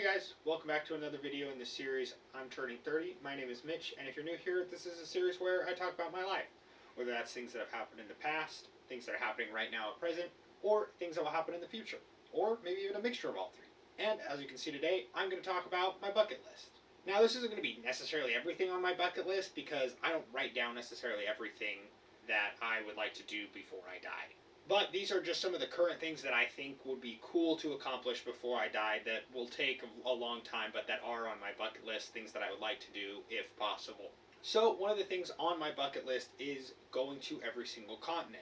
guys, welcome back to another video in this series. I'm turning 30. My name is Mitch, and if you're new here, this is a series where I talk about my life. Whether that's things that have happened in the past, things that are happening right now at present, or things that will happen in the future. Or maybe even a mixture of all three. And as you can see today, I'm going to talk about my bucket list. Now this isn't going to be necessarily everything on my bucket list because I don't write down necessarily everything that I would like to do before I die. But these are just some of the current things that I think would be cool to accomplish before I die that will take a long time, but that are on my bucket list, things that I would like to do if possible. So one of the things on my bucket list is going to every single continent.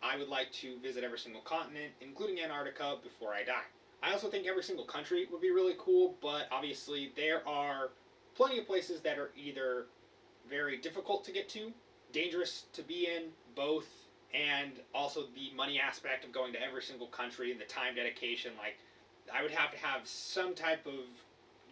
I would like to visit every single continent, including Antarctica, before I die. I also think every single country would be really cool, but obviously there are plenty of places that are either very difficult to get to, dangerous to be in, both, and also the money aspect of going to every single country and the time dedication. Like, I would have to have some type of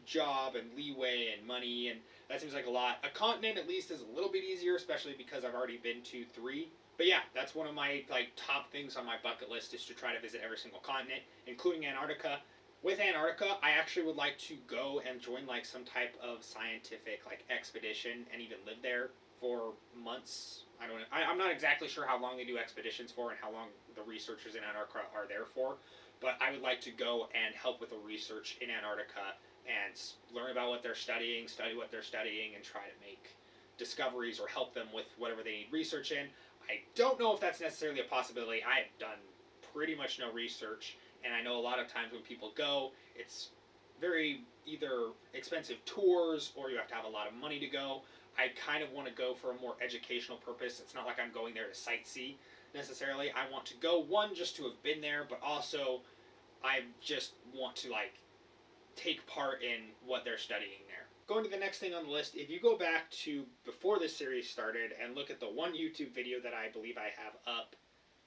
job and leeway and money, and that seems like a lot. A continent at least is a little bit easier, especially because I've already been to 3. But yeah, that's one of my top things on my bucket list, is to try to visit every single continent, including Antarctica. With Antarctica, I actually would like to go and join some type of scientific expedition and even live there for months. I'm not exactly sure how long they do expeditions for and how long the researchers in Antarctica are there for, but I would like to go and help with the research in Antarctica and learn about what they're studying, study what they're studying, and try to make discoveries or help them with whatever they need research in. I don't know if that's necessarily a possibility. I have done pretty much no research, and I know a lot of times when people go, it's very either expensive tours or you have to have a lot of money to go. I kind of want to go for a more educational purpose. It's not like I'm going there to sightsee necessarily. I want to go, one, just to have been there, but also I just want to take part in what they're studying there. Going to the next thing on the list, if you go back to before this series started and look at the one YouTube video that I believe I have up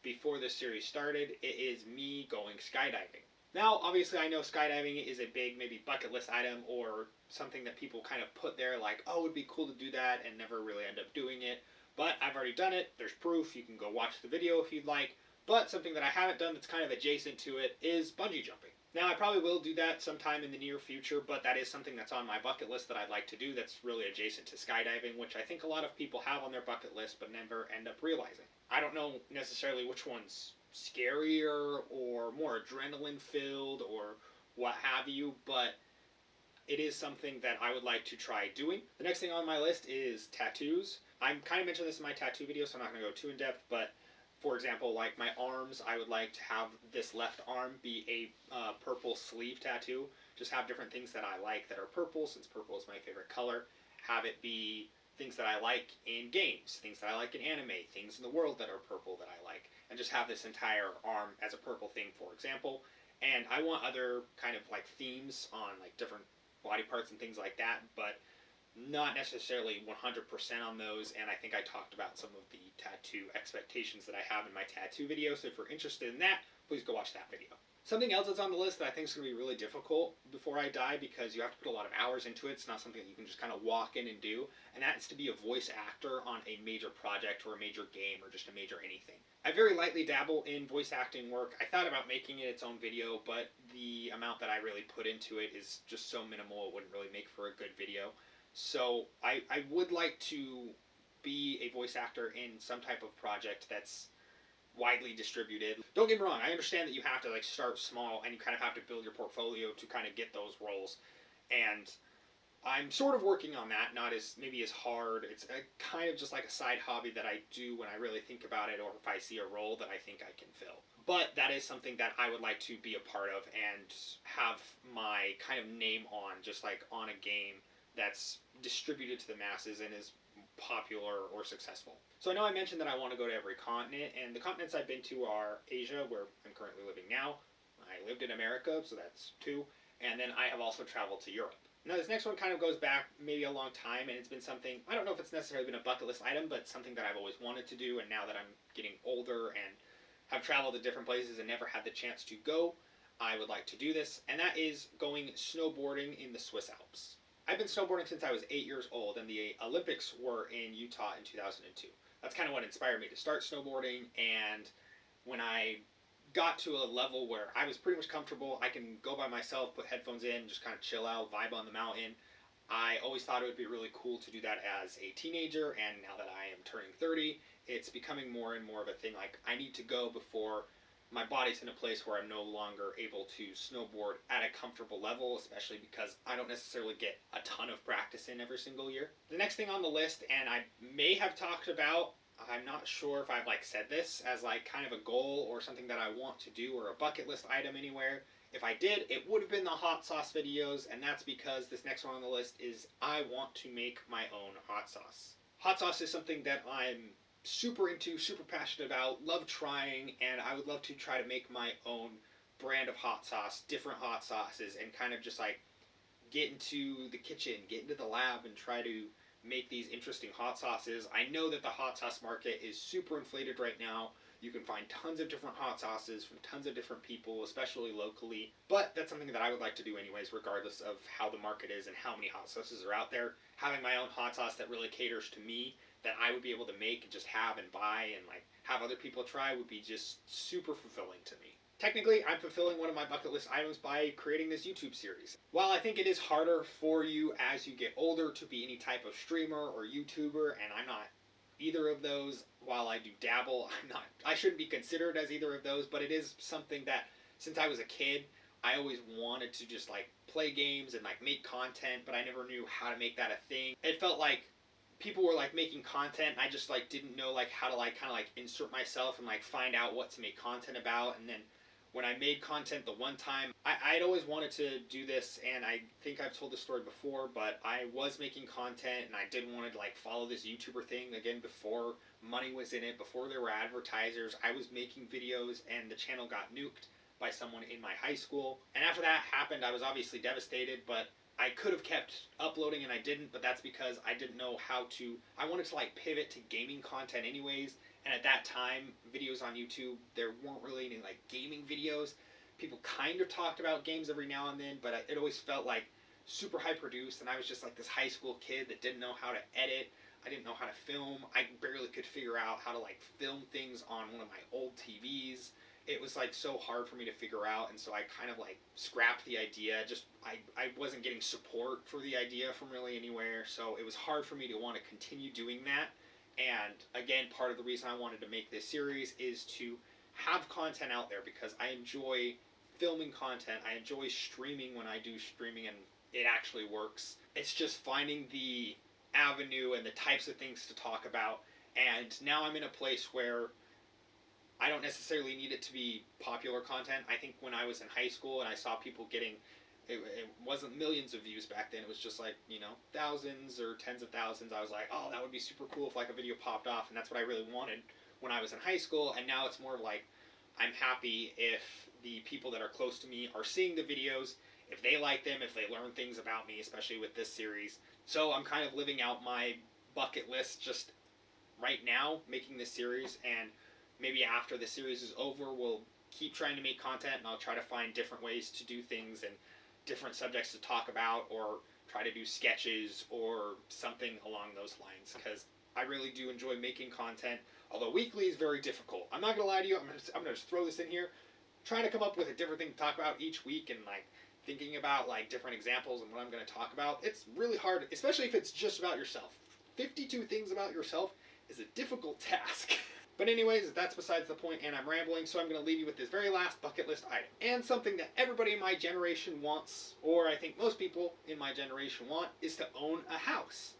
before this series started, it is me going skydiving. Now, obviously, I know skydiving is a big, maybe bucket list item or something that people kind of put there it would be cool to do that, and never really end up doing it. But I've already done it. There's proof. You can go watch the video if you'd like. But something that I haven't done that's kind of adjacent to it is bungee jumping. Now, I probably will do that sometime in the near future, but that is something that's on my bucket list that I'd like to do that's really adjacent to skydiving, which I think a lot of people have on their bucket list but never end up realizing. I don't know necessarily which one's scarier or more adrenaline filled or what have you, but it is something that I would like to try doing. The next thing on my list is tattoos. I'm kind of mentioned this in my tattoo video, so I'm not going to go too in depth, but for example, my arms, I would like to have this left arm be a purple sleeve tattoo. Just have different things that I like that are purple, since purple is my favorite color. Have it be things that I like in games, things that I like in anime, things in the world that are purple that I like, and just have this entire arm as a purple thing, for example. And I want other kind of themes on different body parts and things like that, but not necessarily 100% on those, and I think I talked about some of the tattoo expectations that I have in my tattoo video, so if you're interested in that, please go watch that video. Something else that's on the list that I think is going to be really difficult before I die, because you have to put a lot of hours into it. It's not something that you can just kind of walk in and do, and that's to be a voice actor on a major project or a major game or just a major anything. I very lightly dabble in voice acting work. I thought about making it its own video, but the amount that I really put into it is just so minimal it wouldn't really make for a good video. So I would like to be a voice actor in some type of project that's widely distributed. Don't get me wrong, I understand that you have to start small and you kind of have to build your portfolio to kind of get those roles, and I'm sort of working on that, not as maybe as hard. It's kind of just like a side hobby that I do when I really think about it, or if I see a role that I think I can fill. But that is something that I would like to be a part of and have my kind of name on, just on a game that's distributed to the masses and is popular or successful. So I know I mentioned that I want to go to every continent, and the continents I've been to are Asia, where I'm currently living now. I lived in America, so that's 2, and then I have also traveled to Europe. Now this next one kind of goes back maybe a long time, and it's been something, I don't know if it's necessarily been a bucket list item, but something that I've always wanted to do, and now that I'm getting older and have traveled to different places and never had the chance to go, I would like to do this, and that is going snowboarding in the Swiss Alps. I've been snowboarding since I was 8 years old, and the Olympics were in Utah in 2002. That's kind of what inspired me to start snowboarding, and when I got to a level where I was pretty much comfortable. I can go by myself, put headphones in, just kind of chill out, vibe on the mountain. I always thought it would be really cool to do that as a teenager, and now that I am turning 30, it's becoming more and more of a thing. Like, I need to go before my body's in a place where I'm no longer able to snowboard at a comfortable level, especially because I don't necessarily get a ton of practice in every single year. The next thing on the list, and I may have talked about, I'm not sure if I've said this as kind of a goal or something that I want to do or a bucket list item anywhere. If I did, it would have been the hot sauce videos, and that's because this next one on the list is I want to make my own hot sauce. Hot sauce is something that I'm super into, super passionate about, love trying, and I would love to try to make my own brand of hot sauce, different hot sauces, and kind of just get into the kitchen, get into the lab, and try to make these interesting hot sauces. I know that the hot sauce market is super inflated right now. You can find tons of different hot sauces from tons of different people, especially locally. But that's something that I would like to do anyways, regardless of how the market is and how many hot sauces are out there. Having my own hot sauce that really caters to me, that I would be able to make and just have and buy and have other people try, would be just super fulfilling to me. Technically, I'm fulfilling one of my bucket list items by creating this YouTube series. While I think it is harder for you as you get older to be any type of streamer or YouTuber, and I'm not either of those, while I do dabble, I shouldn't be considered as either of those, but it is something that, since I was a kid, I always wanted to just play games and make content, but I never knew how to make that a thing. It felt like people were making content, and I just didn't know how to kind of insert myself and find out what to make content about. And then when I made content the one time, I'd always wanted to do this, and I think I've told this story before, but I was making content, and I didn't want to follow this YouTuber thing again before money was in it, before there were advertisers. I was making videos, and the channel got nuked by someone in my high school. And after that happened, I was obviously devastated, but I could have kept uploading and I didn't, but that's because I didn't know how to. I wanted to pivot to gaming content anyways, and at that time, videos on YouTube, there weren't really any gaming videos. People kind of talked about games every now and then, but it always felt super high produced, and I was just this high school kid that didn't know how to edit. I didn't know how to film. I barely could figure out how to film things on one of my old TVs. It was so hard for me to figure out, and so I kind of scrapped the idea. Just I wasn't getting support for the idea from really anywhere, so it was hard for me to want to continue doing that. And again, part of the reason I wanted to make this series is to have content out there, because I enjoy filming content. I enjoy streaming when I do streaming and it actually works. It's just finding the avenue and the types of things to talk about. And now I'm in a place where I don't necessarily need it to be popular content. I think when I was in high school and I saw people getting, it wasn't millions of views back then. It was just thousands or tens of thousands. I was like, oh, that would be super cool if a video popped off. And that's what I really wanted when I was in high school. And now it's more of I'm happy if the people that are close to me are seeing the videos, if they like them, if they learn things about me, especially with this series. So I'm kind of living out my bucket list just right now, making this series, and maybe after the series is over, we'll keep trying to make content, and I'll try to find different ways to do things and different subjects to talk about, or try to do sketches or something along those lines, because I really do enjoy making content, although weekly is very difficult. I'm not going to lie to you, I'm going to just throw this in here, trying to come up with a different thing to talk about each week, and thinking about different examples and what I'm going to talk about. It's really hard, especially if it's just about yourself. 52 things about yourself is a difficult task. But anyways, that's besides the point, and I'm rambling, so I'm going to leave you with this very last bucket list item. And something that everybody in my generation wants, or I think most people in my generation want, is to own a house.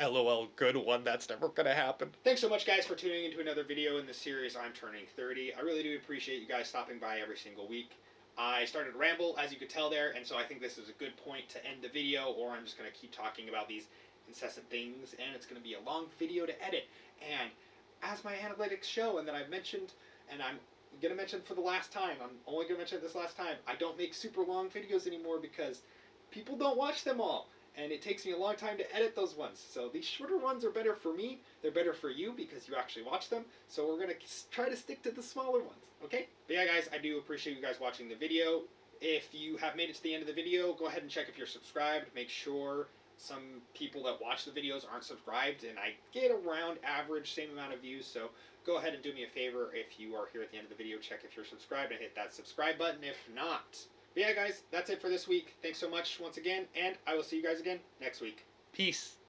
LOL, good one. That's never gonna happen. Thanks so much, guys, for tuning into another video in the series I'm Turning 30. I really do appreciate you guys stopping by every single week. I started to ramble, as you could tell there, and so I think this is a good point to end the video, or I'm just going to keep talking about these incessant things, and it's going to be a long video to edit. And as my analytics show, and that I've mentioned, and I'm going to mention for the last time, I'm only going to mention it this last time, I don't make super long videos anymore because people don't watch them all. And it takes me a long time to edit those ones. So these shorter ones are better for me. They're better for you because you actually watch them. So we're going to try to stick to the smaller ones, okay? But yeah, guys, I do appreciate you guys watching the video. If you have made it to the end of the video, go ahead and check if you're subscribed. Make sure some people that watch the videos aren't subscribed, and I get around average, same amount of views, so go ahead and do me a favor. If you are here at the end of the video, check if you're subscribed and hit that subscribe button if not. But yeah, guys, that's it for this week. Thanks so much once again, and I will see you guys again next week. Peace.